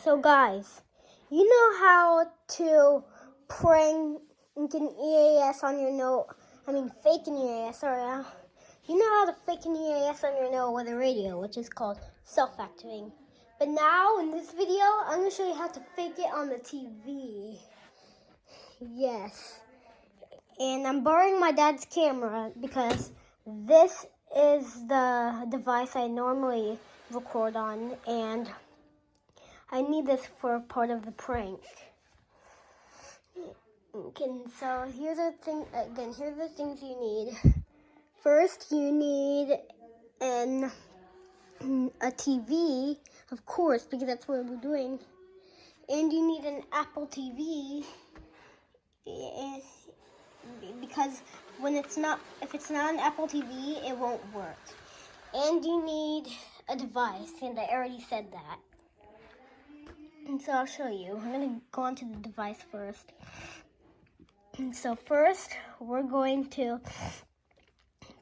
So guys, you know how to prank an EAS on your note? Fake an EAS, sorry. You know how to fake an EAS on your note with a radio, which is called self-activating. But now, in this video, I'm going to show you how to fake it on the TV. Yes. And I'm borrowing my dad's camera because this is the device I normally record on, and I need this for part of the prank. Okay, so here's the thing. Again, here's the things you need. First, you need a TV, of course, because that's what we're doing. And you need an Apple TV, because if it's not an Apple TV, it won't work. And you need a device, and I already said that. And so I'll show you. I'm going to go onto the device first. And so first, we're going to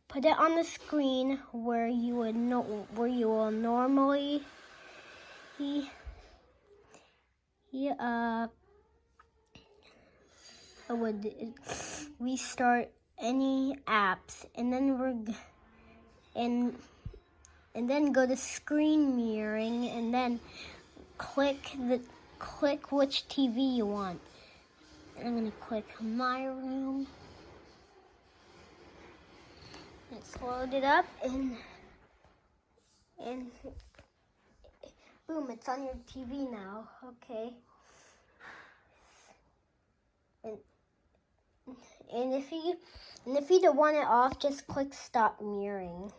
put it on the screen where you will normally would restart any apps, and then go to screen mirroring, and then click which TV you want. And I'm gonna click my room. It's loaded up, and boom, it's on your TV now. Okay. And if you don't want it off, just click stop mirroring.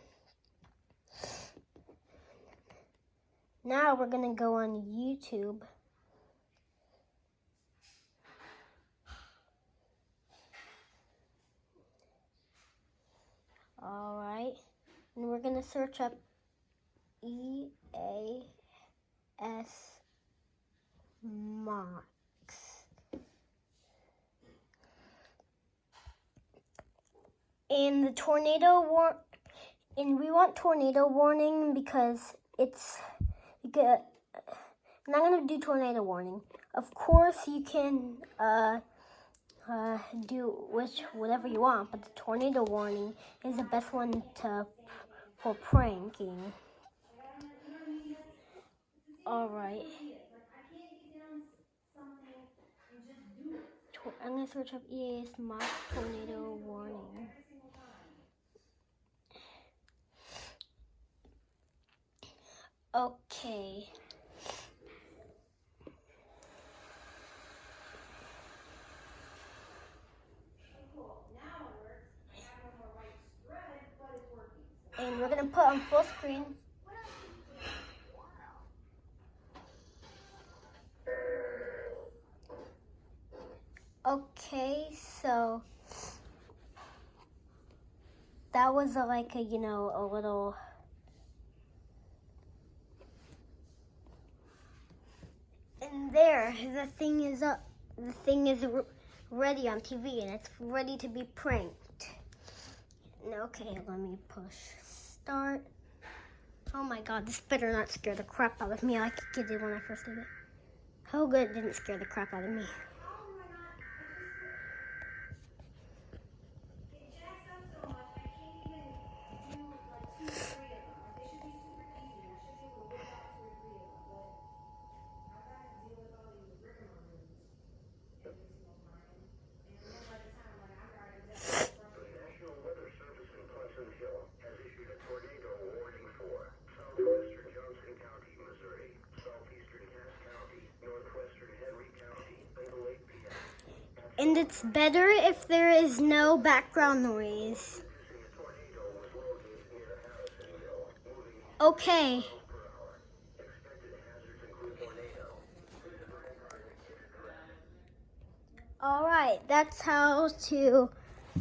Now we're gonna go on YouTube. All right, and we're gonna search up EAS Max. And the tornado and we want tornado warning because it's good. I'm not gonna do tornado warning. Of course, you can do whatever you want, but the tornado warning is the best one for pranking. All right. I'm gonna search up EAS Max tornado warning. Okay. And we're gonna put on full screen. Okay, so that was a little. And there, the thing is up. The thing is ready on TV, and it's ready to be pranked. Okay, let me push start. Oh my God, this better not scare the crap out of me like it did when I first did it. How good it didn't scare the crap out of me. And it's better if there is no background noise. Okay. Alright, that's how to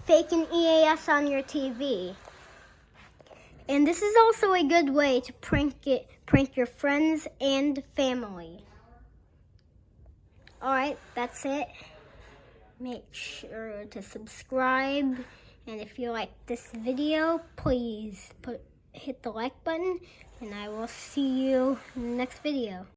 fake an EAS on your TV. And this is also a good way to prank your friends and family. Alright, that's it. Make sure to subscribe, and if you like this video, please hit the like button, and I will see you in the next video.